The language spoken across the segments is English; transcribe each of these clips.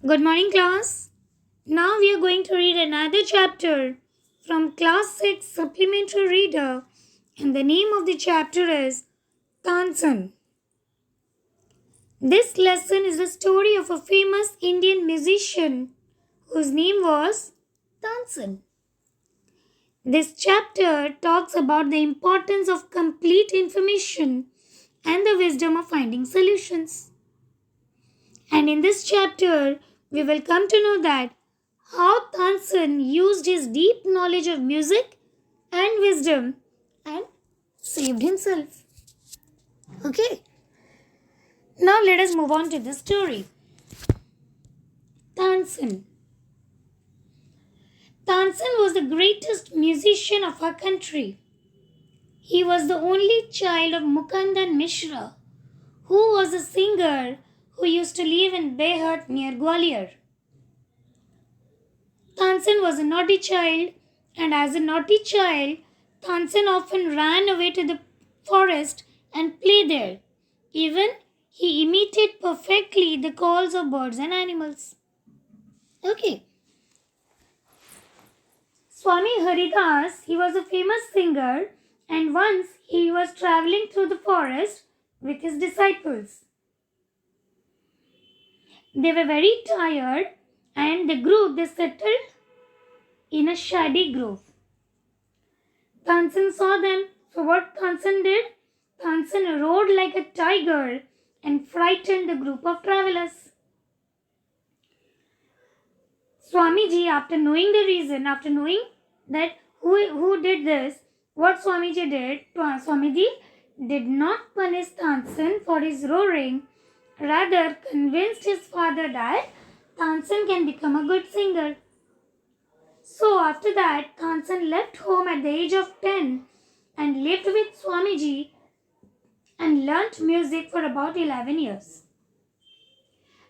Good morning, class. Now we are going to read another chapter from Class 6 Supplementary Reader, and the name of the chapter is Tansan. This lesson is the story of a famous Indian musician whose name was Tansan. This chapter talks about the importance of complete information and the wisdom of finding solutions. And in this chapter, we will come to know that how Tansen used his deep knowledge of music and wisdom and saved himself. Okay, now let us move on to the story. Tansen. Tansen was the greatest musician of our country. He was the only child of Mukandan Mishra, who was a singer who used to live in Behat near Gwalior. Tansen was a naughty child, and as a naughty child, Tansen often ran away to the forest and played there. Even he imitated perfectly the calls of birds and animals. Okay. Swami Haridas, he was a famous singer, and once he was traveling through the forest with his disciples. They were very tired, and they settled in a shady grove. Tansen saw them, so what Tansen did? Tansen roared like a tiger and frightened the group of travelers. Swamiji, after knowing the reason, after knowing that who did this, what Swamiji did, Swamiji did not punish Tansen for his roaring, rather convinced his father that Tansen can become a good singer. So after that, Tansen left home at the age of 10 and lived with Swamiji and learnt music for about 11 years.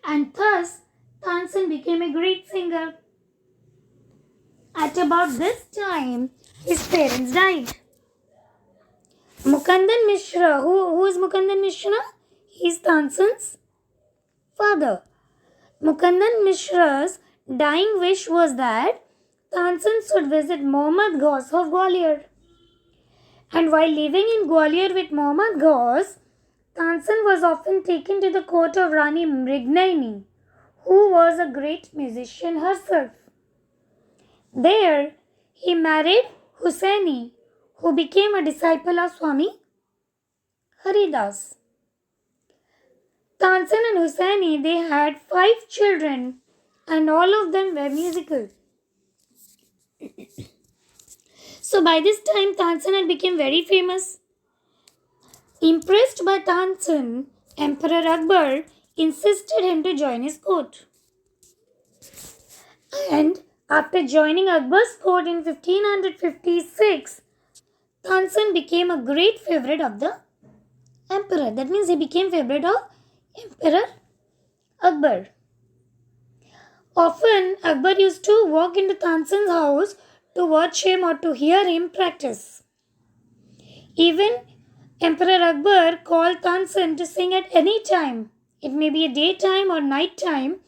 And thus, Tansen became a great singer. At about this time, his parents died. Mukandan Mishra, who is Mukandan Mishra? He is Tansen's father. Mukandan Mishra's dying wish was that Tansen should visit Mohammad Ghaus of Gwalior. And while living in Gwalior with Mohammad Ghaus, Tansen was often taken to the court of Rani Mrignaini, who was a great musician herself. There, he married Hussaini, who became a disciple of Swami Haridas. Tansen and Hussaini, they had 5 children, and all of them were musical. So by this time, Tansen had become very famous. Impressed by Tansen, Emperor Akbar insisted him to join his court. And after joining Akbar's court in 1556, Tansen became a great favorite of the emperor. That means he became favorite of Emperor Akbar. Often Akbar used to walk into Tansen's house to watch him or to hear him practice. Even Emperor Akbar called Tansen to sing at any time. It may be a daytime or night time,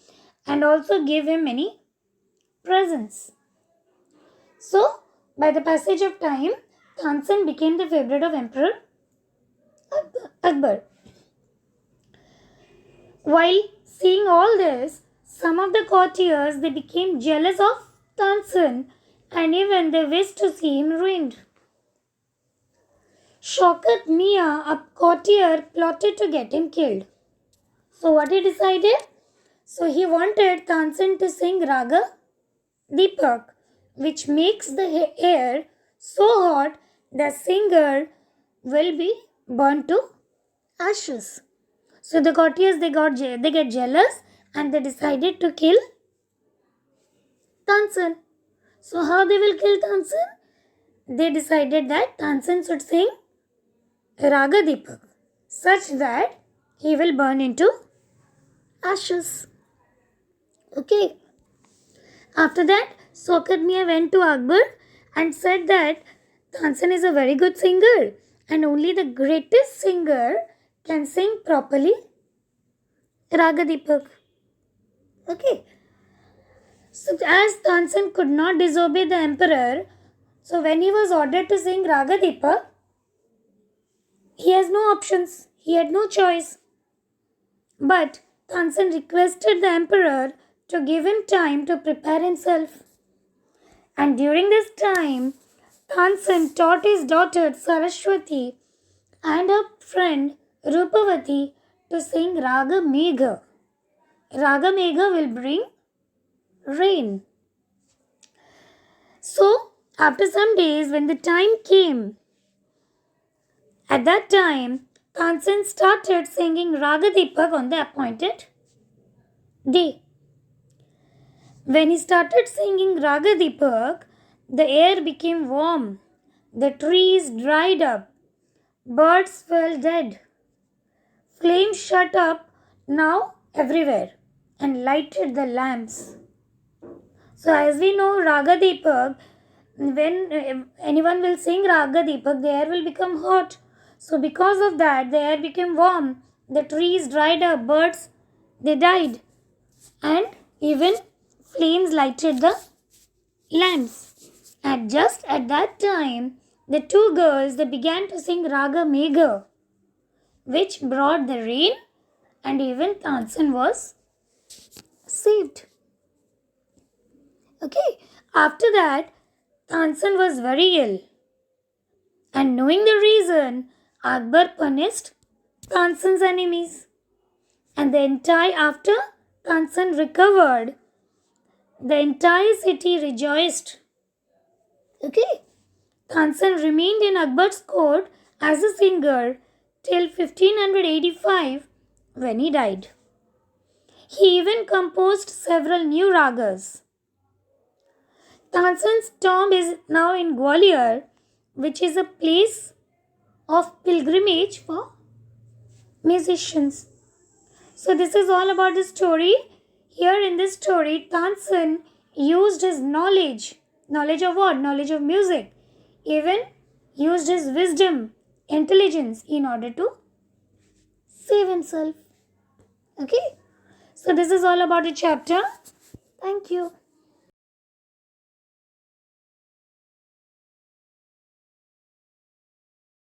and also gave him many presents. So, by the passage of time, Tansen became the favorite of Emperor Akbar. While seeing all this, some of the courtiers they became jealous of Tansen and even they wished to see him ruined. Shaukat Mia, a courtier, plotted to get him killed. So what he decided? So he wanted Tansen to sing Raga Deepak, which makes the air so hot the singer will be burnt to ashes. So the courtiers they get jealous and they decided to kill Tansen. So how they will kill Tansen? They decided that Tansen should sing Raga Deepak such that he will burn into ashes. Okay. After that, Shaukat Mia went to Akbar and said that Tansen is a very good singer and only the greatest singer can sing properly Raga Deepak. Okay. So as Tansen could not disobey the emperor, so when he was ordered to sing Ragadipa, he has no options. He had no choice. But Tansen requested the emperor to give him time to prepare himself. And during this time, Tansen taught his daughter Saraswati and her friend Rupavati to sing Raga Megha. Raga Megha will bring rain. So, after some days, when the time came, at that time, Tansen started singing Ragadipak on the appointed day. When he started singing Ragadipak, the air became warm, the trees dried up, birds fell dead, flames shut up now everywhere and lighted the lamps. So, as we know, Ragadipak, when anyone will sing Ragadipak, the air will become hot. So, because of that, the air became warm, the trees dried up, birds they died, and even flames lighted the lamps. And just at that time, the two girls they began to sing Raga Megha, which brought the rain, and even Tansen was saved. Okay, after that, Tansen was very ill, and knowing the reason, Akbar punished Tansen's enemies. And the entire after Tansen recovered, the entire city rejoiced. Okay, Tansen remained in Akbar's court as a singer till 1585 when he died. He even composed several new ragas. Tansen's tomb is now in Gwalior, which is a place of pilgrimage for musicians. So this is all about the story. Here in this story, Tansen used his knowledge. Knowledge of what? Knowledge of music. Even used his wisdom, intelligence in order to save himself. Okay. So this is all about the chapter. Thank you.